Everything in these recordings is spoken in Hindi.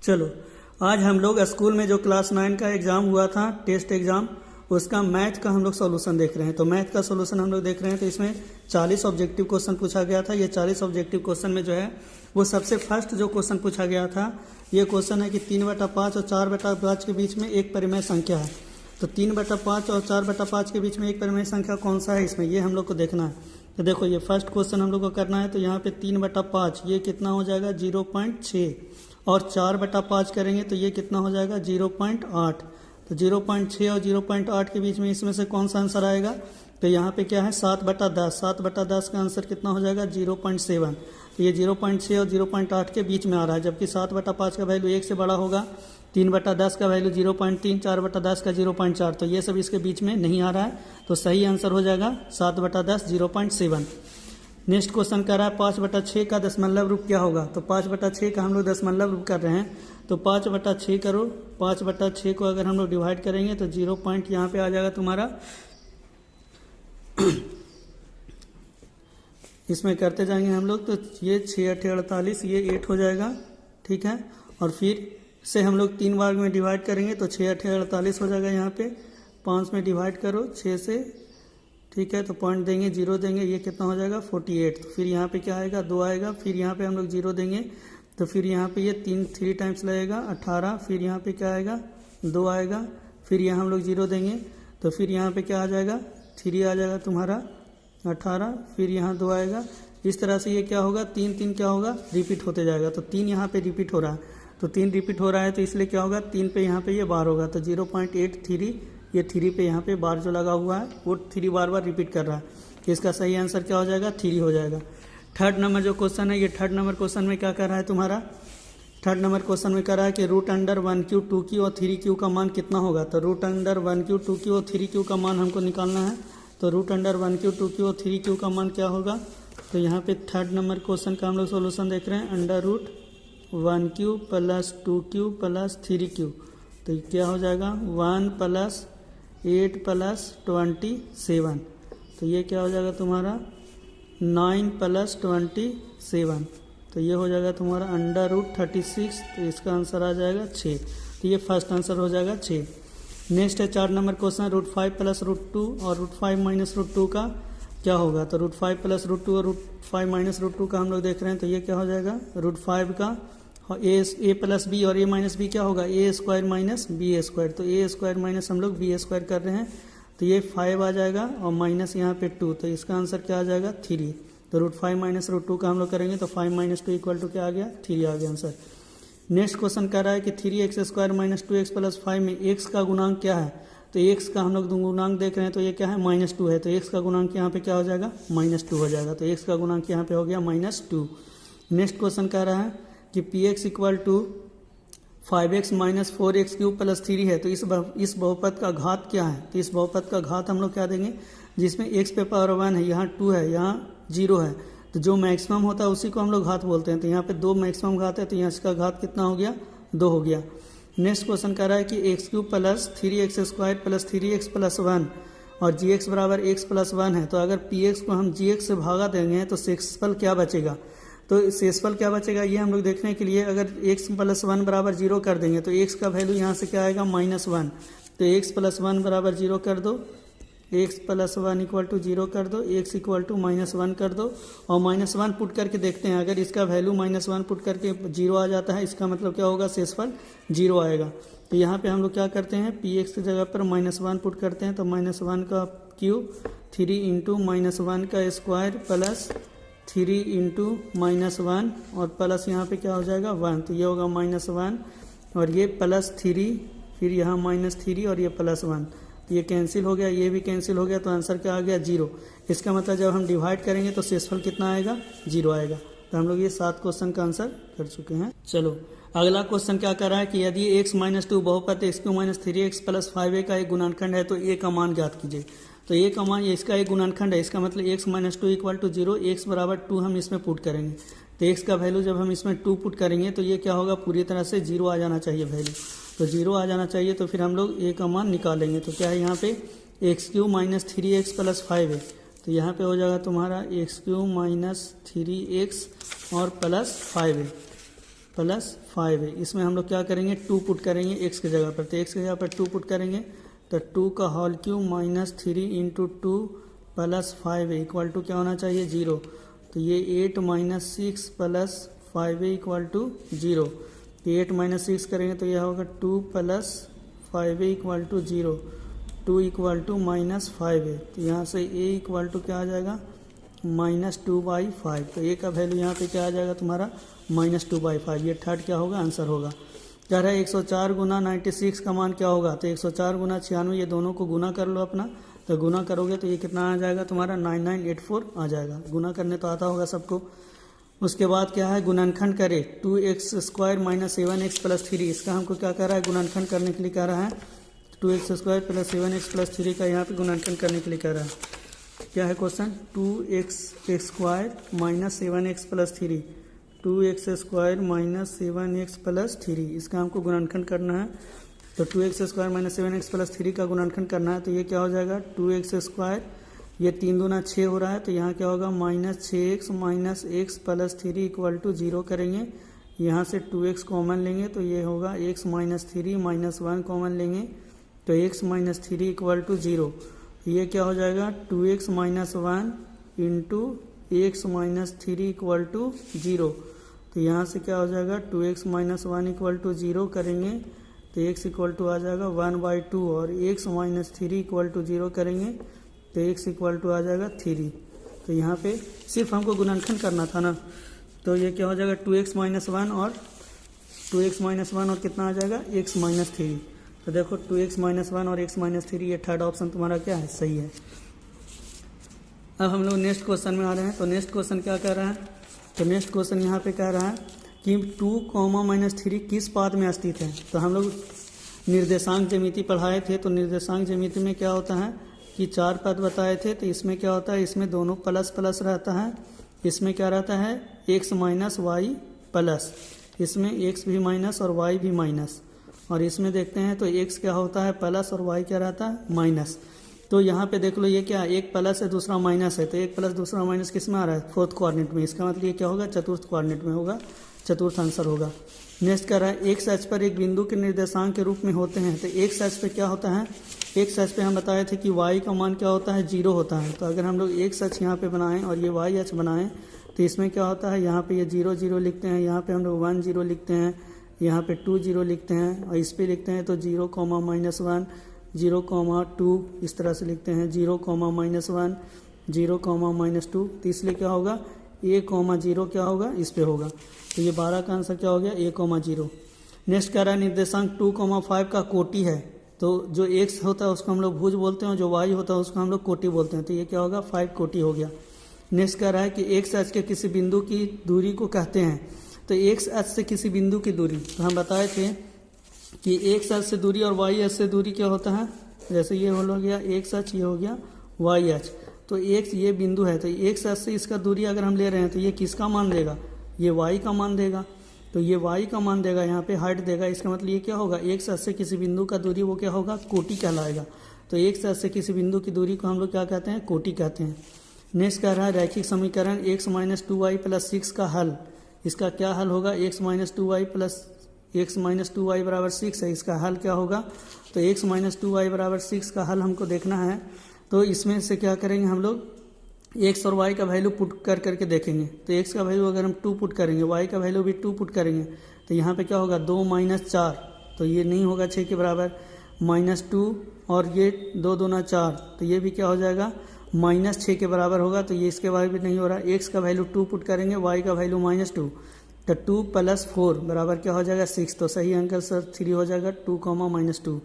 चलो, आज हम लोग स्कूल में जो क्लास 9 का एग्ज़ाम हुआ था, टेस्ट एग्ज़ाम, उसका मैथ का हम लोग सॉल्यूशन देख रहे हैं। तो मैथ का सॉल्यूशन हम लोग देख रहे हैं। तो इसमें 40 ऑब्जेक्टिव क्वेश्चन पूछा गया था। ये 40 ऑब्जेक्टिव क्वेश्चन में जो है वो सबसे फर्स्ट जो क्वेश्चन पूछा गया था, ये क्वेश्चन है कि 3/5 और 4/5 के बीच में एक परिमेय संख्या है। तो 3/5 और 4/5 के बीच में एक परिमेय संख्या कौन सा है इसमें, ये हम लोग को देखना है। तो देखो, ये फर्स्ट क्वेश्चन हम लोग को करना है। तो यहाँ पे 3/5 ये कितना हो जाएगा 0.6, और 4/5 करेंगे तो ये कितना हो जाएगा 0.8। तो 0.6 और 0.8 के बीच में इसमें से कौन सा आंसर आएगा। तो यहाँ पे क्या है 7/10, 7/10 का आंसर कितना हो जाएगा 0.7। तो ये 0.6 और 0.8 के बीच में आ रहा है, जबकि 7/5 का वैल्यू 1 से बड़ा होगा, 3/10 का वैल्यू 0.3, 4/10 का 0.4। तो ये सब इसके बीच में नहीं आ रहा है। तो सही आंसर हो जाएगा 7/10 0.7। नेक्स्ट क्वेश्चन कर रहा है 5/6 का दशमलव रूप क्या होगा। तो 5/6 का हम लोग दशमलव रूप कर रहे हैं। तो 5/6 करो, 5/6 को अगर हम लोग डिवाइड करेंगे तो 0 पॉइंट यहाँ पे आ जाएगा तुम्हारा इसमें करते जाएंगे हम लोग। तो ये 6 8 48, ये 8 हो जाएगा, ठीक है। और फिर से हम लोग 3 बार में डिवाइड करेंगे तो 6 8 48 हो जाएगा। यहाँ पे 5 में डिवाइड करो 6 से, ठीक है। तो पॉइंट देंगे, 0 देंगे, ये कितना हो जाएगा 48। तो फिर यहाँ पे क्या आएगा 2 आएगा। फिर यहाँ पे हम लोग 0 देंगे तो फिर यहाँ पे ये 3 टाइम्स लगेगा 18। फिर यहाँ पे क्या आएगा 2 आएगा। फिर यहाँ हम लोग 0 देंगे तो फिर यहाँ पे क्या आ जाएगा 3 आ जाएगा तुम्हारा 18। फिर यहाँ 2 आएगा। इस तरह से ये क्या होगा 3 क्या होगा रिपीट होते जाएगा। तो 3 यहाँ पे रिपीट हो रहा है, तो 3 रिपीट हो रहा है, तो इसलिए क्या होगा 3 पे यहाँ पे ये बार होगा। तो 0.83, ये 3 पे यहाँ पे बार जो लगा हुआ है वो 3 बार रिपीट कर रहा है। तो इसका सही आंसर क्या हो जाएगा 3 हो जाएगा। थर्ड नंबर जो क्वेश्चन है, ये थर्ड नंबर क्वेश्चन में क्या कर रहा है तुम्हारा, थर्ड नंबर क्वेश्चन में कर रहा है कि √1Q 2Q और 3Q का मान कितना होगा। तो √1Q 2Q और 3Q का मान हमको निकालना है। तो √1Q 2Q और 3Q का मान क्या होगा। तो यहाँ पे थर्ड नंबर क्वेश्चन का हम लोग सोल्यूशन देख रहे हैं, √1Q + 2Q + 3Q। तो ये क्या हो जाएगा 1 + 8 + 27। तो ये क्या हो जाएगा तुम्हारा 9 + 27। तो ये हो जाएगा तुम्हारा √36। तो इसका आंसर आ जाएगा 6। तो ये फर्स्ट आंसर हो जाएगा 6। नेक्स्ट है 4 नंबर क्वेश्चन, √5 + √2 और √5 - √2 का क्या होगा। तो √5 + √2 और √5 - √2 का हम लोग देख रहे हैं। तो ये क्या हो जाएगा √5 का a + b और a - b क्या होगा a² - b²। तो a² माइनस हम लोग b² कर रहे हैं। तो ये 5 आ जाएगा और माइनस यहाँ पे 2। तो इसका आंसर क्या आ जाएगा 3। तो √5 - √2 का हम लोग करेंगे तो 5 - 2 = क्या आ गया 3 आ गया आंसर। नेक्स्ट क्वेश्चन कर रहा है कि 3x² - 2x + 5 में x का गुणांक क्या है। तो x का हम लोग गुणांक देख रहे हैं, तो ये क्या है -2 है। तो x का गुणांक यहाँ पे क्या हो जाएगा -2 हो जाएगा। तो x का गुणांक यहाँ पे हो गया -2। नेक्स्ट क्वेश्चन कह रहा है कि px = 5x - 4x³ + 3 है। तो इस बहुपद का घात क्या है। तो इस बहुपद का घात हम लोग क्या देंगे, जिसमें x पे पावर 1 है, यहाँ 2 है, यहाँ 0 है। तो जो मैक्सिमम होता है उसी को हम लोग घात बोलते हैं। तो यहाँ पे 2 मैक्सिमम घात है, तो यहाँ इसका घात कितना हो गया 2 हो गया। नेक्स्ट क्वेश्चन कह रहा है कि x³ + 3x² + 3x + 1 और gx = x + 1 है। तो अगर px को हम gx से भागा देंगे तो शेषफल क्या बचेगा। तो शेषफल क्या बचेगा ये हम लोग देखने के लिए अगर x + 1 = 0 कर देंगे तो x का वैल्यू यहाँ से क्या आएगा -1। तो x + 1 = 0 कर दो, x + 1 = 0 कर दो, x = -1 कर दो और -1 पुट करके देखते हैं। अगर इसका वैल्यू -1 पुट करके 0 आ जाता है, इसका मतलब क्या होगा शेषफल 0 आएगा। तो यहाँ पे हम लोग क्या करते हैं px की जगह पर -1 पुट करते हैं। तो -1 का क्यूब 3 × -1 का स्क्वायर + 3 × -1 और प्लस यहाँ पे क्या हो जाएगा 1। तो ये होगा -1 और ये +3, फिर यहाँ -3 और ये +1। तो ये कैंसिल हो गया, ये भी कैंसिल हो गया। तो आंसर क्या आ गया 0। इसका मतलब जब हम डिवाइड करेंगे तो शेषफल कितना आएगा 0 आएगा। तो हम लोग ये 7 क्वेश्चन का आंसर कर चुके हैं। चलो अगला क्वेश्चन क्या कर रहा है कि यदि x - 2 बहुपद x³ - 3x + 5a का एक गुणनखंड है तो a का मान ज्ञात कीजिए। तो a का मान इसका एक गुणनखंड है, इसका मतलब x - 2 = 0, x = 2 हम इसमें पुट करेंगे। तो x का वैल्यू जब हम इसमें 2 पुट करेंगे तो ये क्या होगा पूरी तरह से 0 आ जाना चाहिए वैल्यू। तो 0 आ जाना चाहिए। तो फिर हम लोग a का मान निकालेंगे। तो क्या है यहाँ पे x³ - 3x + 5a। तो यहाँ पे हो जाएगा तुम्हारा x³ - 3x और +5a। प्लस 5 है। इसमें हम लोग क्या करेंगे, 2 पुट करेंगे x की जगह पर, तो x की जगह पर 2 पुट करेंगे तो 2 का whole cube minus 3 into 2 plus 5 है इक्वल टू क्या होना चाहिए 0। तो ये 8 माइनस 6 प्लस 5 है इक्वल टू 0। 8 माइनस 6 करेंगे तो यह होगा 2 प्लस 5 है equal to 0। 2 equal to minus 5 है, तो यहाँ से a इक्वल टू क्या आ जाएगा -2/5। तो a का वैल्यू यहाँ पे क्या आ जाएगा तुम्हारा -2/5। ये थर्ड क्या होगा आंसर होगा। कह रहा है 104 गुना 96 का मान क्या होगा, तो 104 गुना 96 ये दोनों को गुना कर लो अपना, तो गुना करोगे तो ये कितना आ जाएगा तुम्हारा 9984 आ जाएगा। गुना करने तो आता होगा सबको। उसके बाद क्या है गुणनखंड करे 2x² माइनस 7x प्लस 3। इसका हमको क्या कर रहा है गुणनखंड करने के लिए कह रहा है 2x² प्लस 7x प्लस 3 का यहाँ पे गुणनखंड करने के लिए कह रहा है। क्या है question 2x² minus 7x plus 3, 2x² minus 7x plus 3 इसका हमको गुणनखंड करना है। तो 2x² माइनस 7x प्लस 3 का गुणनखंड करना है तो ये क्या हो जाएगा 2x², ये 3 दूना 6 हो रहा है तो यहाँ क्या होगा -6x minus x plus 3 equal to 0 करेंगे। यहाँ से 2x कॉमन लेंगे तो ये होगा x माइनस 3 माइनस 1 कॉमन लेंगे तो x माइनस 3 इक्वल टू 0। ये क्या हो जाएगा 2x minus 1 into x minus 3 equal to 0। तो यहाँ से क्या हो जाएगा 2x माइनस 1 इक्वल टू 0 करेंगे तो x इक्वल टू आ जाएगा 1/2 और x माइनस 3 इक्वल टू 0 करेंगे तो x इक्वल टू आ जाएगा 3। तो यहाँ पे सिर्फ हमको गुणनखंड करना था ना, तो ये क्या हो जाएगा 2x माइनस 1 और 2x माइनस 1 और कितना आ जाएगा x माइनस 3। तो देखो 2x माइनस 1 और x माइनस 3 ये थर्ड ऑप्शन तुम्हारा क्या है सही है। अब हम लोग नेक्स्ट क्वेश्चन में आ रहे हैं। तो नेक्स्ट क्वेश्चन क्या कह रहा है, तो नेक्स्ट क्वेश्चन यहाँ पे कह रहा है कि 2, -3 किस पाद में स्थित है। तो हम लोग निर्देशांक ज्यामिति पढ़ाए थे, तो निर्देशांक ज्यामिति में क्या होता है कि 4 पद बताए थे। तो इसमें क्या होता है, इसमें दोनों प्लस प्लस रहता है, इसमें क्या रहता है x माइनस वाई प्लस, इसमें x भी माइनस और y भी माइनस, और इसमें देखते हैं तो x क्या होता है प्लस और y क्या रहता है माइनस। तो यहाँ पे देख लो ये क्या एक प्लस है दूसरा माइनस है, तो एक प्लस दूसरा माइनस किस में आ रहा है फोर्थ कोऑर्डिनेट में। इसका मतलब ये क्या होगा चतुर्थ कोऑर्डिनेट में होगा, चतुर्थ आंसर होगा। नेक्स्ट कर रहा है एक्स अक्ष पर एक बिंदु के निर्देशांक के रूप में होते हैं। तो एक्स अक्ष पे क्या होता है, एक्स अक्ष पे हम बताए थे कि y का मान क्या होता है 0 होता है। तो अगर हम लोग एक्स अक्ष यहाँ पे बनाएं और ये y अक्ष बनाएं तो इसमें क्या होता है यहाँ पे ये 0 0 लिखते हैं, यहाँ पे हम लोग 1 0 लिखते हैं, यहाँ पे 2 0 लिखते हैं, और इस पे लिखते हैं तो 0, -1 0, 2 इस तरह से लिखते हैं 0, -1 0, -2। तो इसलिए क्या होगा a, 0 क्या होगा इस पे होगा। तो ये 12 का आंसर क्या हो गया a, 0। नेक्स्ट कह रहा है निर्देशांक 2, 5 का कोटि है। तो जो x होता है उसको हम लोग भुज बोलते हैं और जो y होता है उसको हम लोग कोटि बोलते हैं। तो ये क्या होगा 5 कोटि हो गया। नेक्स्ट कह रहा है कि x अक्ष के किसी बिंदु की दूरी को कहते हैं। तो x अक्ष से किसी बिंदु की दूरी, तो हम बताए थे कि x अक्ष से दूरी और y अक्ष से दूरी क्या होता है, जैसे ये हो गया x अक्ष, ये हो गया y अक्ष। तो x ये बिंदु है, तो x अक्ष से इसका दूरी अगर हम ले रहे हैं तो ये किसका मान देगा, ये y का मान देगा। तो ये y का मान देगा, यहाँ पे हाइट देगा। इसका मतलब ये क्या होगा x अक्ष से किसी बिंदु का दूरी वो क्या होगा कोटि कहलाएगा। तो x अक्ष से किसी बिंदु की दूरी को हम लोग क्या कहते हैं कोटि कहते हैं। नेक्स्ट कह रहा है रैखिक समीकरण x - 2y + 6 का हल। इसका क्या हल होगा, x - 2y बराबर 6 है, इसका हल क्या होगा। तो x - 2y बराबर 6 का हल हमको देखना है। तो इसमें से क्या करेंगे हम लोग x और y का वैल्यू पुट कर करके देखेंगे। तो x का वैल्यू अगर हम 2 पुट करेंगे, y का वैल्यू भी 2 पुट करेंगे, तो यहाँ पे क्या होगा 2 - 4, तो ये नहीं होगा 6 के बराबर, -2 और ये 2 दूना 4, तो ये भी क्या हो जाएगा -6 के बराबर होगा। तो ये इसके बारे में नहीं हो रहा। x का वैल्यू 2 पुट करेंगे, y का वैल्यू -2, तो 2 + 4 बराबर क्या हो जाएगा 6। तो सही आंसर सर 3 हो जाएगा 2, -2।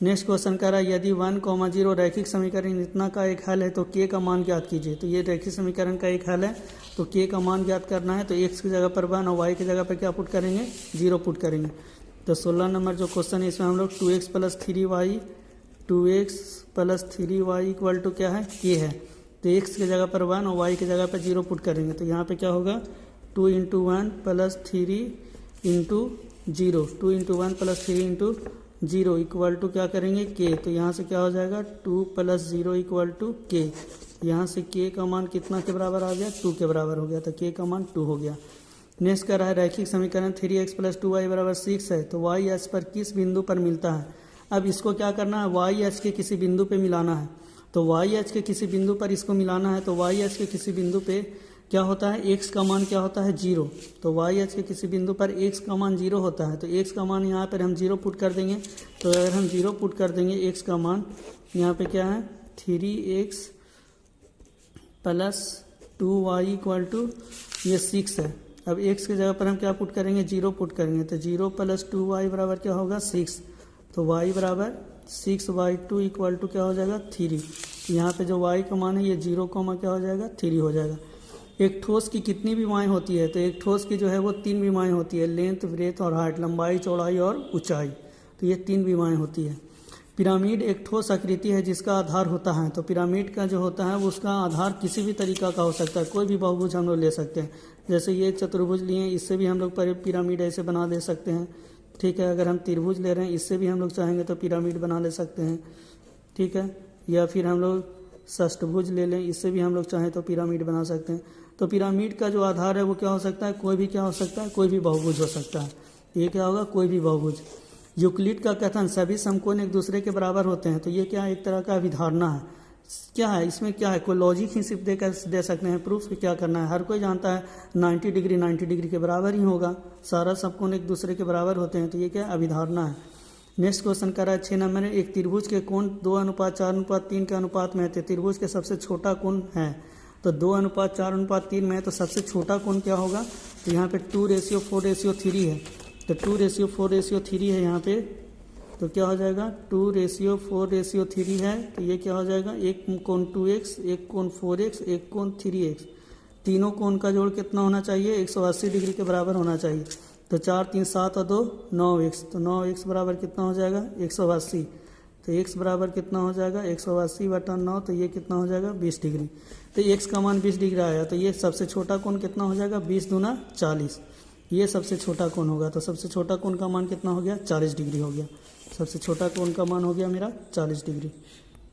नेक्स्ट क्वेश्चन कह रहा है यदि 1, 0 रैखिक समीकरण इतना का एक हल है तो k का मान ज्ञात कीजिए। तो ये रैखिक समीकरण का एक हल है, तो k का मान ज्ञात करना है। तो x की जगह पर 1 और y की जगह पर क्या पुट करेंगे 0 पुट करेंगे। तो 16 नंबर जो क्वेश्चन है इसमें हम लोग 2x + 3y, 2x + 3y equal to क्या है k है। तो x की जगह पर 1 और y की जगह पर 0 पुट करेंगे। तो यहाँ पे क्या होगा 2 × 1 + 3 × 0, 2 × 1 + 3 × 0 इक्वल टू क्या करेंगे k। तो यहाँ से क्या हो जाएगा 2 + 0 इक्वल टू k। यहाँ से k का मान कितना के बराबर आ गया 2 के बराबर हो गया, तो k का मान 2 हो गया। नेक्स्ट कर रहा है रैखिक समीकरण 3x + 2y = 6 है, तो y h पर किस बिंदु पर मिलता है। अब इसको क्या करना है, y h के किसी बिंदु पे मिलाना है। तो y h के किसी बिंदु पर इसको मिलाना है, तो y h के किसी बिंदु पे क्या होता है, x का मान क्या होता है 0। तो y h के किसी बिंदु पर x का मान 0 होता है, तो x का मान यहाँ पर हम 0 पुट कर देंगे। तो अगर हम 0 पुट कर देंगे, x का मान यहाँ पे क्या है 3x + 2y = ये 6 है। अब x की जगह पर हम क्या पुट करेंगे, 0 पुट करेंगे, तो 0 + 2y बराबर क्या होगा 6। तो y बराबर 6/2 = क्या हो जाएगा 3। तो यहाँ पे जो y का मान है ये 0, क्या हो जाएगा 3 हो जाएगा। एक ठोस की कितनी विमाएँ होती है, तो एक ठोस की जो है वो 3 विमाएँ होती है, लेंथ, ब्रेथ और हाइट, लंबाई, चौड़ाई और ऊंचाई। तो ये 3 विमाएँ होती है। पिरामिड एक ठोस आकृति है जिसका आधार होता है। तो पिरामिड का जो होता है वो उसका आधार किसी भी तरीका का हो सकता है, कोई भी बहुभुज हम लोग ले सकते हैं। जैसे ये चतुर्भुज लिए, इससे भी हम लोग पिरामिड ऐसे बना दे सकते हैं, ठीक है। अगर हम त्रिभुज ले रहे हैं, इससे भी हम लोग चाहेंगे तो पिरामिड बना ले सकते हैं, ठीक है। या फिर हम लोग षष्ठभुज ले लें, इससे भी हम लोग चाहें तो पिरामिड बना सकते हैं। तो पिरामिड का जो आधार है वो क्या हो सकता है, कोई भी क्या हो सकता है, कोई भी बहुभुज हो सकता है। ये क्या होगा, कोई भी बहुभुज। यूक्लिड का कथन सभी समकोण एक दूसरे के बराबर होते हैं, तो ये क्या एक तरह का अभिधारणा है। क्या है इसमें, क्या है, कोई लॉजिक ही सिर्फ दे सकते हैं, प्रूफ क्या करना है। हर कोई जानता है 90 डिग्री के बराबर ही होगा, सारा समकोण एक दूसरे के बराबर होते हैं, तो ये क्या अभिधारणा है। नेक्स्ट क्वेश्चन कर रहा है 6 नंबर में, एक त्रिभुज के कोण 2:4:3 के अनुपात में है, तो त्रिभुज के सबसे छोटा कोण है, तो 2:4:3 में है, तो सबसे छोटा कोण क्या होगा, तो यहाँ पे 2:4:3 है, तो 2:4:3 है यहाँ पे, तो क्या हो जाएगा 2:4:3 है, तो ये क्या हो जाएगा, एक कोण 2x, एक कोण 4x, एक कोण 3x, तीनों कोण का जोड़ कितना होना चाहिए, 180 डिग्री के बराबर होना चाहिए। तो 4 3 7 और 2 9x, तो 9x बराबर कितना हो जाएगा 180, तो x बराबर कितना हो जाएगा 180/9, तो ये कितना हो जाएगा 20 डिग्री। तो x का मान 20 डिग्री आया, तो ये सबसे छोटा कोण कितना हो जाएगा 20 दूना 40, ये सबसे छोटा कोण होगा। तो सबसे छोटा कोण का मान कितना हो गया 40 डिग्री हो गया, सबसे छोटा कोण का मान हो गया मेरा 40 डिग्री।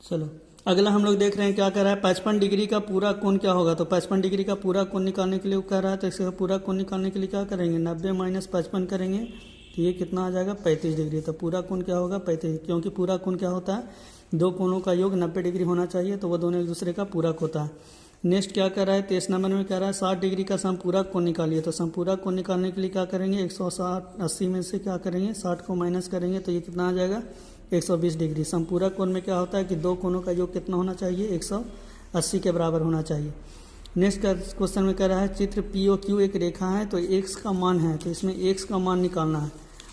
चलो अगला हम लोग देख रहे हैं क्या कर रहा है, 55 डिग्री का पूरा कोण क्या होगा। तो 55 डिग्री का पूरा कोण निकालने के लिए वो कह रहा है, तो इसका पूरा कोण निकालने के लिए क्या करेंगे, 90 - 55 करेंगे, तो ये कितना आ जाएगा 35 डिग्री। तो पूरा कोण क्या होगा 35, क्योंकि पूरा कोण क्या होता है, दो कोणों का योग 90 डिग्री होना चाहिए, तो वो दोनों एक दूसरे का पूरक होता है। नेक्स्ट क्या कर रहा है 23 नंबर में कह रहा है 60 डिग्री का समपूरक कोण निकालिए। तो समपूरक कोण निकालने के लिए क्या करेंगे, 180 में से क्या करेंगे 60 को माइनस करेंगे, तो ये कितना आ जाएगा 120 डिग्री। समपूरक कोण में क्या होता है कि दो कोणों का योग कितना होना चाहिए 180 के बराबर होना चाहिए। नेक्स्ट क्वेश्चन में कह रहा है चित्र POQ एक रेखा है, तो x का मान है, तो इसमें x का मान निकालना है।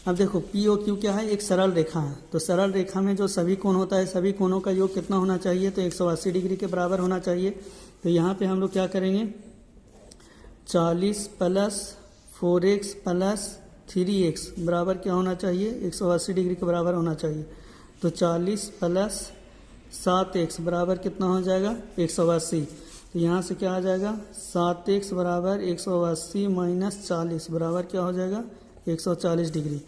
अब देखो POQ क्या है, एक सरल रेखा है, तो सरल रेखा में जो सभी कोण होता है, सभी कोणों का योग कितना होना चाहिए, तो 180 डिग्री के बराबर होना चाहिए। तो यहाँ पे हम लोग क्या करेंगे 40 + 4x + 3x बराबर क्या होना चाहिए 180 डिग्री के बराबर होना चाहिए। तो 40 + 7x बराबर कितना हो जाएगा 180। तो यहाँ से क्या आ जाएगा 7x बराबर 180 - 40 बराबर क्या हो जाएगा 140 डिग्री।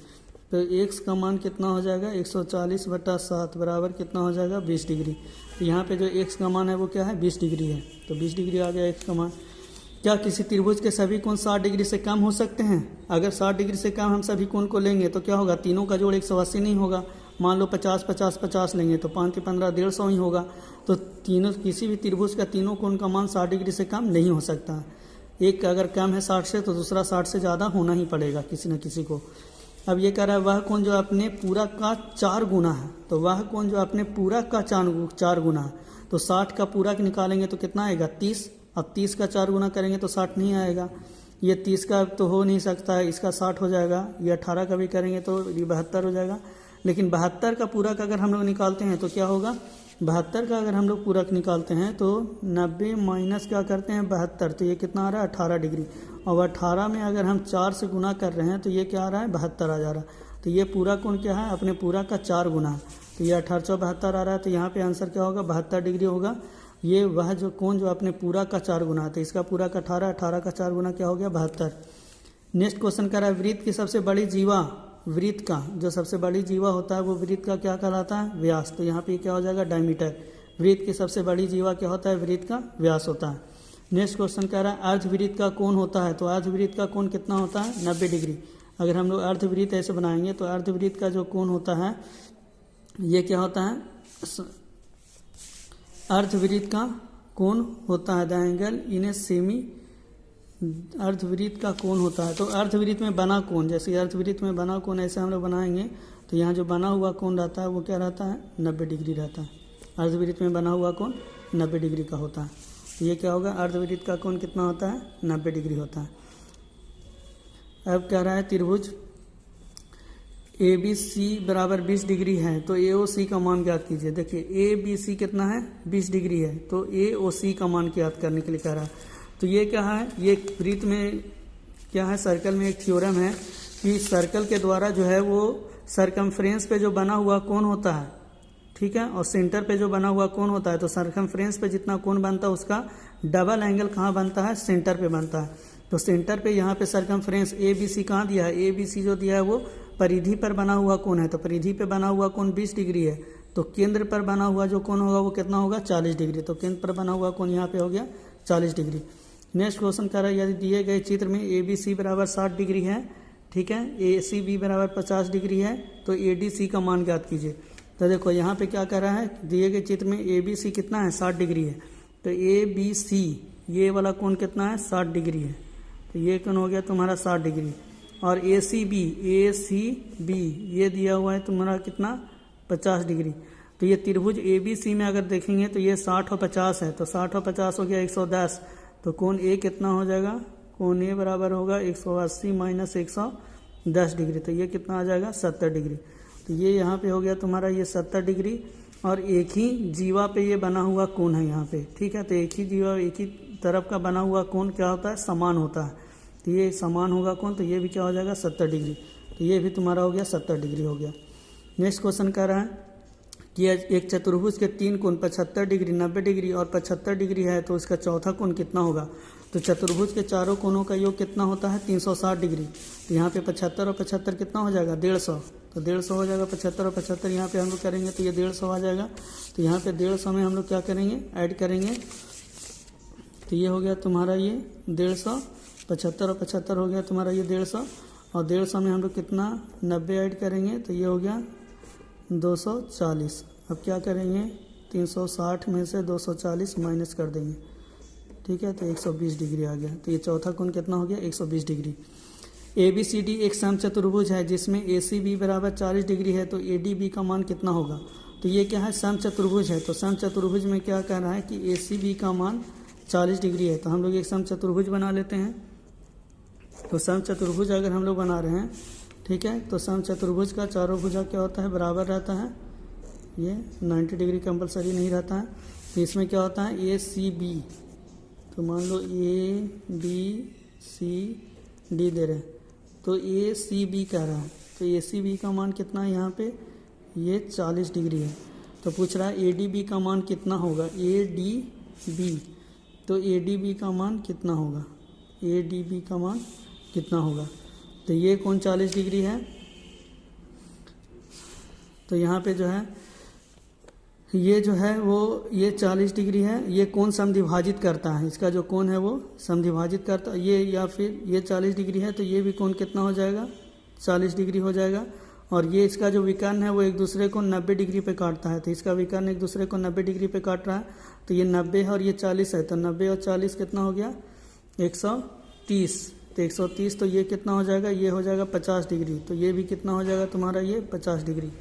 तो x का मान कितना हो जाएगा 140/7 बराबर कितना हो जाएगा 20 डिग्री। तो यहाँ पे जो x का मान है वो क्या है 20 डिग्री है, तो 20 डिग्री आ गया x का मान। क्या किसी त्रिभुज के सभी कोण 60 डिग्री से कम हो सकते हैं। अगर 60 डिग्री से कम हम सभी कोण को लेंगे तो क्या होगा, तीनों का जोड़ 180 नहीं होगा। मान लो 50 50 50 लेंगे तो 5 × 15 150 ही होगा। तो तीनों किसी भी त्रिभुज का तीनों कोण का मान 60 डिग्री से कम नहीं हो सकता। एक अगर कम है 60 से तो दूसरा 60 से ज़्यादा होना ही पड़ेगा किसी न किसी को। अब ये कह रहा है वह कोण जो अपने पूरक का 4 गुना है, तो वह कोण जो अपने पूरक का 4 गुना है, तो 60 का पूरक निकालेंगे तो कितना आएगा 30। अब 30 का 4 गुना करेंगे तो 60 नहीं आएगा, ये 30 का तो हो नहीं सकता है, इसका 60 हो जाएगा। ये 18 का भी करेंगे तो ये 72 हो जाएगा। लेकिन 72 का पूरक अगर हम लोग निकालते हैं तो क्या होगा, 72 का अगर हम लोग पूरक निकालते हैं तो 90 माइनस क्या करते हैं 72, तो ये कितना आ रहा है 18 डिग्री। और 18 में अगर हम 4 से गुना कर रहे हैं तो ये क्या आ रहा है 72 आ जा रहा है। तो ये पूरा कोण क्या है अपने पूरा का 4 गुना है, तो ये 18 × 72 आ रहा है। तो यहाँ पे आंसर क्या होगा 72 डिग्री होगा। ये वह जो कोण जो अपने पूरा का 4 गुना है, तो इसका पूरा का 18, 18 का 4 गुना क्या हो गया 72। नेक्स्ट क्वेश्चन कर रहा है वृत्त की सबसे बड़ी जीवा, वृत्त का जो सबसे बड़ी जीवा होता है वो वृत्त का क्या कहलाता है व्यास। तो यहाँ पे क्या हो जाएगा डायमीटर। वृत्त की सबसे बड़ी जीवा क्या होता है, वृत्त का व्यास होता है। नेक्स्ट क्वेश्चन कह रहा है अर्धवृत्त का कोण होता है, तो अर्धवृत्त का कोण कितना होता है 90 डिग्री। अगर हम लोग अर्धवृत्त ऐसे बनाएंगे तो अर्धवृत्त का जो कोण होता है ये क्या होता है, अर्धवृत्त का कोण होता है the angle in a semi, अर्धवृत्त का कोण होता है। तो अर्धवृत्त में बना कोण, जैसे अर्धवृत्त में बना कोण ऐसे हम लोग बनाएंगे तो यहाँ जो बना हुआ कोण रहता है वो क्या रहता है 90 डिग्री रहता है। अर्धवृत्त में बना हुआ कोण 90 डिग्री का होता है। तो ये क्या होगा, अर्धवृत्त का कोण कितना होता है 90 डिग्री होता है। अब कह रहा है त्रिभुज ABC बराबर 20 डिग्री है, तो AOC का मान ज्ञात कीजिए। देखिए ABC कितना है 20 डिग्री है, तो AOC का मान ज्ञात करने के लिए कह रहा है। तो ये क्या है, ये वृत्त में क्या है, सर्कल में एक थ्योरम है कि सर्कल के द्वारा जो है वो सरकमफ्रेंस पे जो बना हुआ कोण होता है, ठीक है, और सेंटर पे जो बना हुआ कोण होता है, तो सरकमफ्रेंस पे जितना कोण बनता है उसका डबल एंगल कहाँ बनता है, सेंटर पे बनता है। तो सेंटर पे यहाँ पे सरकमफ्रेंस ABC कहाँ दिया है, ABC जो दिया है वो परिधि पर बना हुआ कोण है, तो परिधि पे बना हुआ कोण 20 डिग्री है। तो केंद्र पर बना हुआ जो कोण होगा वो कितना होगा 40 डिग्री। तो केंद्र पर बना हुआ कोण यहाँ पे हो गया 40 डिग्री। नेक्स्ट क्वेश्चन कह रहा है यदि दिए गए चित्र में ABC बराबर 60 डिग्री है, ठीक है, ACB बराबर 50 डिग्री है, तो ADC का मान ज्ञात कीजिए। तो देखो यहाँ पे क्या कर रहा है, दिए गए चित्र में ABC कितना है 60 डिग्री है, तो ABC ये वाला कोण कितना है 60 डिग्री है, तो ये कोण हो गया तुम्हारा 60 डिग्री। और ACB ये दिया हुआ है तुम्हारा कितना 50 डिग्री। तो ये त्रिभुज ABC में अगर देखेंगे तो ये 60 और 50 है, तो 60 और 50 हो गया 110। तो कोण A कितना हो जाएगा, कोण A बराबर होगा 180 माइनस 110 डिग्री, तो ये कितना आ जाएगा 70 डिग्री। तो ये यहाँ पे हो गया तुम्हारा ये 70 डिग्री, और एक ही जीवा पे ये बना हुआ कोण है यहाँ पे, ठीक है। तो एक ही जीवा एक ही तरफ का बना हुआ कोण क्या होता है, समान होता है। तो ये समान होगा कोण, तो ये भी क्या हो जाएगा 70 डिग्री। तो ये भी तुम्हारा हो गया 70 डिग्री हो गया। नेक्स्ट क्वेश्चन कह रहा है कि एक चतुर्भुज के 3 कोण 75 डिग्री 90 डिग्री और 75 डिग्री है, तो इसका चौथा कोण कितना होगा। तो चतुर्भुज के चारों कोणों का योग कितना होता है 360 डिग्री। तो यहाँ पे 75 और 75 कितना हो जाएगा 150, तो 150 हो जाएगा। 75 और 75 यहाँ पे हम लोग करेंगे तो ये 150 आ जाएगा। तो यहाँ पे 150 में हम लोग क्या करेंगे, ऐड करेंगे, तो ये हो गया तुम्हारा ये 150, 75 और 75 हो गया तुम्हारा ये 150, और 150 में हम लोग कितना 90 ऐड करेंगे, तो ये हो गया 240। अब क्या करेंगे 360 में से 240 माइनस कर देंगे, ठीक है, तो 120 डिग्री आ गया। तो ये चौथा कोण कितना हो गया 120 डिग्री। ABCD एक समचतुर्भुज है जिसमें ACB बराबर 40 डिग्री है, तो ADB का मान कितना होगा। तो ये क्या है समचतुर्भुज है, तो समचतुर्भुज में क्या कह रहा है कि ACB का मान 40 डिग्री है। तो हम लोग एक समचतुर्भुज बना लेते हैं। तो समचतुर्भुज अगर हम लोग बना रहे हैं, ठीक है, तो समचतुर्भुज का चारों भुजा क्या होता है बराबर रहता है, ये 90 डिग्री कंपलसरी नहीं रहता है। तो इसमें क्या होता है ACB, तो मान लो ABCD दे रहे हैं, तो ACB कह रहा है, तो ACB का मान कितना है यहाँ पे, ये 40 डिग्री है। तो पूछ रहा है ADB का मान कितना होगा, ADB, तो ADB का मान कितना होगा, ADB का मान कितना होगा। तो ये कोण 40 डिग्री है, तो यहाँ पे जो है ये जो है वो ये 40 डिग्री है, ये कोण समद्विभाजित करता है, इसका जो कोण है वो समद्विभाजित करता है ये, या फिर ये 40 डिग्री है तो ये भी कोण कितना हो जाएगा 40 डिग्री हो जाएगा। और ये इसका जो विकर्ण है वो एक दूसरे को 90 डिग्री पे काटता है, तो इसका विकर्ण एक दूसरे को 90 डिग्री पे काट रहा है। तो ये 90 है और ये 40 है, तो 90 और 40 कितना हो गया 130, तो 130, तो ये कितना हो जाएगा, ये हो जाएगा 50 डिग्री। तो ये भी कितना हो जाएगा तुम्हारा ये 50 डिग्री,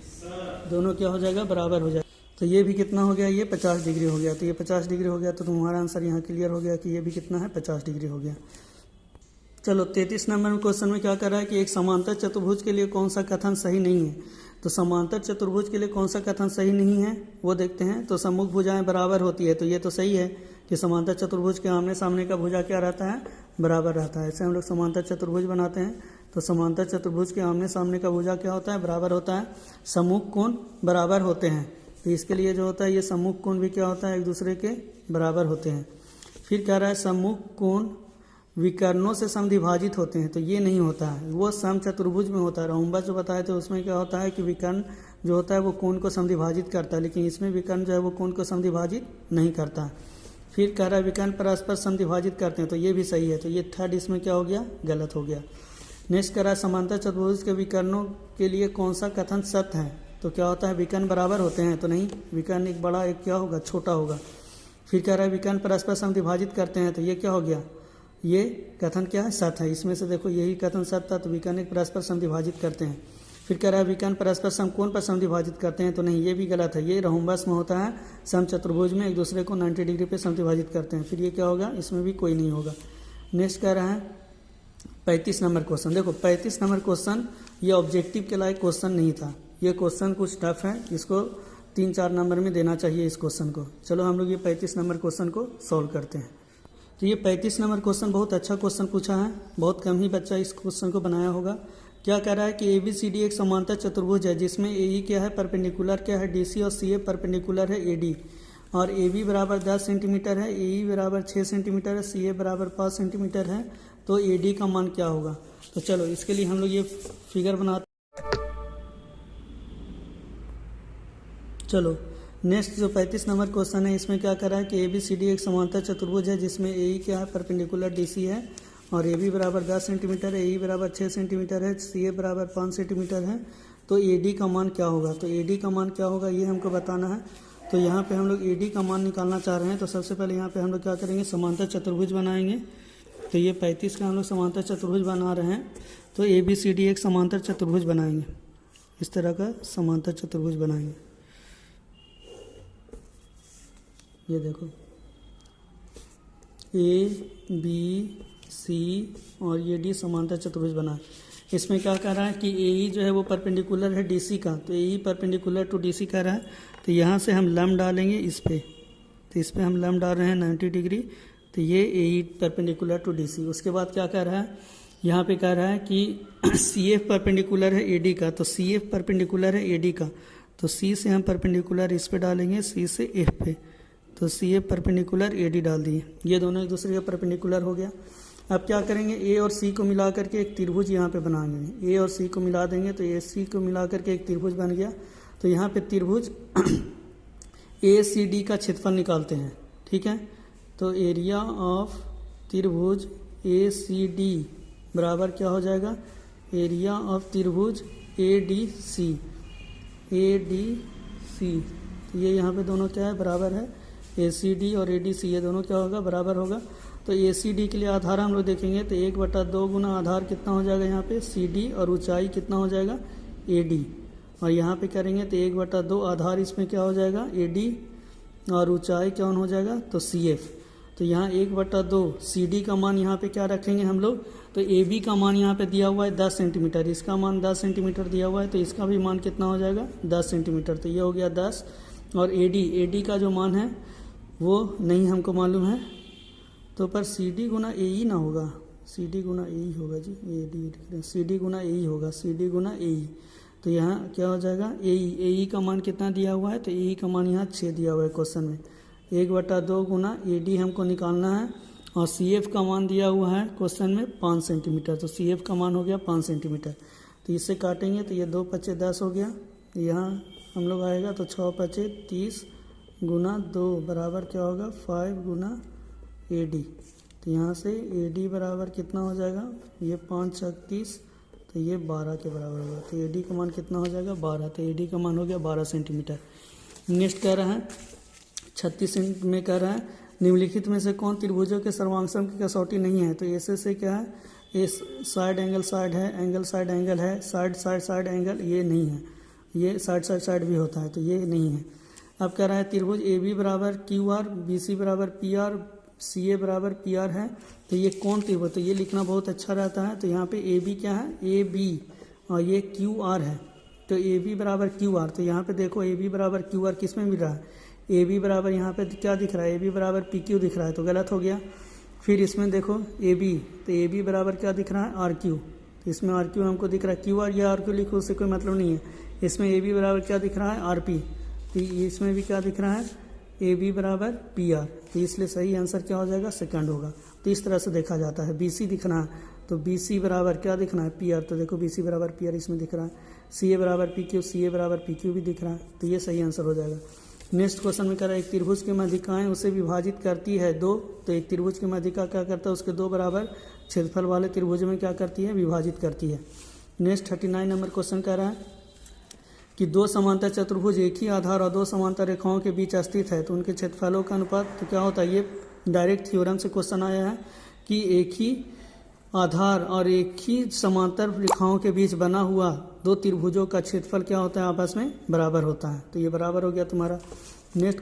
दोनों क्या हो जाएगा बराबर हो जाएगा। तो ये भी कितना हो गया, ये 50 डिग्री हो गया। तो ये 50 डिग्री हो गया, तो तुम्हारा आंसर यहाँ क्लियर हो गया कि ये भी कितना है 50 डिग्री हो गया। चलो 33 नंबर में क्वेश्चन में क्या कर रहा है कि एक समांतर चतुर्भुज के लिए कौन सा कथन सही नहीं है। तो समांतर चतुर्भुज के लिए कौन सा कथन सही नहीं है वो देखते हैं। तो सम्मुख भुजाएं बराबर होती है, तो ये तो सही है कि समांतर चतुर्भुज के आमने सामने का भुजा क्या रहता है बराबर रहता है। ऐसे हम लोग समांतर चतुर्भुज बनाते हैं, तो समांतर चतुर्भुज के आमने सामने का भुजा क्या होता है बराबर होता है, सम्मुख कोण बराबर होते हैं। तो इसके लिए जो होता है ये सम्मुख कोण भी क्या होता है एक दूसरे के बराबर होते हैं। फिर कह रहा है सम्मुख कोण विकर्णों से समद्विभाजित होते हैं, तो ये नहीं होता है, वो समचतुर्भुज में होता है। रहुंबा जो बताए थे उसमें क्या होता है कि विकर्ण जो होता है वो कोण को समद्विभाजित करता है, लेकिन इसमें विकर्ण जो है वो कोण को समद्विभाजित नहीं करता है। फिर कह रहा है विकर्ण परस्पर समद्विभाजित करते हैं, तो ये भी सही है, तो ये थर्ड इसमें क्या हो गया, गलत हो गया। नेक्स्ट कह रहा है समांतर चतुर्भुज के विकर्णों के लिए कौन सा कथन सत्य है, तो क्या होता है विकर्ण बराबर होते हैं, तो नहीं, विकर्ण एक बड़ा एक क्या होगा, छोटा होगा। फिर कह रहा है विकर्ण परस्पर समद्विभाजित करते हैं, तो ये क्या हो गया, ये कथन क्या है, सत्य है। इसमें से देखो यही कथन सत्य था, तो विकर्ण एक परस्पर समद्विभाजित करते हैं। फिर कह रहा है विकर्ण परस्पर समकोण पर समद्विभाजित करते हैं, तो नहीं, ये भी गलत है। ये रहोम्बस में होता है, समचतुर्भुज में एक दूसरे को 90 डिग्री पे समद्विभाजित करते हैं। फिर ये क्या होगा, इसमें भी कोई नहीं होगा। नेक्स्ट कह रहा है 35 नंबर क्वेश्चन। देखो 35 नंबर क्वेश्चन ये ऑब्जेक्टिव के लायक क्वेश्चन नहीं था, ये क्वेश्चन कुछ टफ है, इसको 3-4 नंबर में देना चाहिए इस क्वेश्चन को। चलो हम लोग ये 35 नंबर क्वेश्चन को सॉल्व करते हैं। तो ये 35 नंबर क्वेश्चन बहुत अच्छा क्वेश्चन पूछा है, बहुत कम ही बच्चा इस क्वेश्चन को बनाया होगा। क्या कह रहा है कि ABCD एक समांतर चतुर्भुज है जिसमें AE क्या है, परपेंडिकुलर क्या है DC, और CA परपेंडिकुलर है AD, और AB बराबर 10 सेंटीमीटर है, AE बराबर 6 सेंटीमीटर है, CA बराबर 5 सेंटीमीटर है, तो AD का मान क्या होगा। तो चलो इसके लिए हम लोग ये फिगर बनाते। चलो नेक्स्ट जो 35 नंबर क्वेश्चन है, इसमें क्या कर रहा है कि ABCD एक समांतर चतुर्भुज है जिसमें AE क्या है, परपेंडिकुलर DC है, और AB बराबर 10 सेंटीमीटर है, AE बराबर 6 सेंटीमीटर है, CA बराबर 5 सेंटीमीटर है, तो AD का मान क्या होगा। तो AD का मान क्या होगा ये हमको बताना है। तो यहाँ पे हम लोग AD का मान निकालना चाह रहे हैं, तो सबसे पहले यहाँ पे हम लोग क्या करेंगे, समांतर चतुर्भुज बनाएंगे। तो ये 35 का हम लोग समांतर चतुर्भुज बना रहे हैं, तो ABCD एक समांतर चतुर्भुज बनाएंगे, इस तरह का समांतर चतुर्भुज बनाएंगे। ये देखो ABC और ये D समांतर चतुर्भुज बना है। इसमें क्या कह रहा है कि AE जो है वो परपेंडिकुलर है DC का, तो AE परपेंडिकुलर टू DC कह रहा है, तो यहाँ से हम लंब डालेंगे इस पे, तो इस पे हम लंब डाल रहे हैं 90 डिग्री, तो ये AE परपेंडिकुलर टू DC। उसके बाद क्या कह रहा है, यहाँ पे कह रहा है कि CF परपेंडिकुलर है AD का, तो CF परपेंडिकुलर है AD का, तो C से हम परपेंडिकुलर इस पे डालेंगे, C से F पे, तो CF परपेंडिकुलर AD डाल दिए, ये दोनों एक दूसरे के परपेंडिकुलर हो गया। अब क्या करेंगे, A और C को मिला करके एक त्रिभुज यहाँ पे बनाएंगे। A और C को मिला देंगे तो AC को मिला करके एक त्रिभुज बन गया। तो यहाँ पे त्रिभुज ACD का क्षेत्रफल निकालते हैं, ठीक है। तो एरिया ऑफ त्रिभुज ACD बराबर क्या हो जाएगा, एरिया ऑफ त्रिभुज ADC। तो ये यहाँ पे दोनों क्या है, बराबर है, ACD और ADC ये दोनों क्या होगा, बराबर होगा। तो ACD के लिए आधार हम लोग देखेंगे, तो 1/2 गुना आधार कितना हो जाएगा यहाँ पे CD, और ऊंचाई कितना हो जाएगा AD, और यहाँ पे करेंगे तो 1/2 आधार इसमें क्या हो जाएगा AD, और ऊंचाई क्या हो जाएगा तो CF। तो यहाँ 1/2 CD का मान यहाँ पे क्या रखेंगे हम लोग, तो AB का मान यहाँ पे दिया हुआ है 10 सेंटीमीटर, इसका मान 10 सेंटीमीटर दिया हुआ है, तो इसका भी मान कितना हो जाएगा 10 सेंटीमीटर, तो ये हो गया 10। और AD का जो मान है वो नहीं हमको मालूम है, तो पर CD गुना AE ना होगा, CD गुना AE होगा जी, AD CD गुना AE होगा, CD गुना AE। तो यहाँ क्या हो जाएगा AE का मान कितना दिया हुआ है, तो AE का मान यहाँ 6 दिया हुआ है क्वेश्चन में। 1/2 गुना AD हमको निकालना है, और CF का मान दिया हुआ है क्वेश्चन में 5 सेंटीमीटर, तो CF का मान हो गया 5 सेंटीमीटर। तो इससे काटेंगे तो ये 2 × 5 = 10 हो गया, यहाँ हम लोग आएगा तो 6 × 5 = 30 गुना 2 बराबर क्या होगा 5 गुना AD। तो यहाँ से AD बराबर कितना हो जाएगा, ये 5 × 30, तो ये 12 के बराबर होगा। तो AD का मान कितना हो जाएगा 12, तो AD का मान हो गया 12 सेंटीमीटर। नेक्स्ट कह रहा है 36 में कह रहा है निम्नलिखित में से कौन त्रिभुजों के सर्वांग की कसौटी नहीं है। तो ऐसे से क्या है, इस साइड एंगल साइड है, एंगल साइड एंगल है, साइड एंगल ये नहीं है, ये साइड भी होता है, तो ये नहीं है। अब कह रहा है त्रिभुज AB बराबर QR, BC बराबर PR, CA बराबर PR है, तो ये कौन त्रिभुज, तो ये लिखना बहुत अच्छा रहता है। तो यहाँ पे AB क्या है AB, और ये QR है, तो AB बराबर QR। तो यहाँ पे देखो AB बराबर QR किस में मिल रहा है, AB बराबर यहाँ पे क्या दिख रहा है, AB बराबर PQ दिख रहा है, तो गलत हो गया। फिर इसमें देखो AB, तो AB बराबर क्या दिख रहा है RQ, तो इसमें RQ हमको दिख रहा है, QR या RQ लिखो उससे कोई मतलब नहीं है। इसमें AB बराबर क्या दिख रहा है RP, तो इसमें भी क्या दिख रहा है AB बराबर PR, तो इसलिए सही आंसर क्या हो जाएगा, सेकंड होगा। तो इस तरह से देखा जाता है। BC दिखना है, तो BC बराबर क्या दिखना है PR, तो देखो BC बराबर PR इसमें दिख रहा है। CA बराबर PQ, CA बराबर PQ भी दिख रहा है, तो ये सही आंसर हो जाएगा। नेक्स्ट क्वेश्चन में कह रहा है एक त्रिभुज की माध्यिकाएं उसे विभाजित करती है 2, तो एक त्रिभुज की माध्यिका क्या करता है, उसके 2 बराबर क्षेत्रफल वाले त्रिभुज में क्या करती है, विभाजित करती है। नेक्स्ट 39 नंबर क्वेश्चन कह रहा है कि 2 समांतर चतुर्भुज एक ही आधार और 2 समांतर रेखाओं के बीच स्थित है, तो उनके क्षेत्रफलों का अनुपात तो क्या होता है, ये डायरेक्ट थ्योरम से क्वेश्चन आया है कि एक ही आधार और एक ही समांतर रेखाओं के बीच बना हुआ 2 त्रिभुजों का क्षेत्रफल क्या होता है, आपस में बराबर होता है। तो ये बराबर हो गया तुम्हारा। नेक्स्ट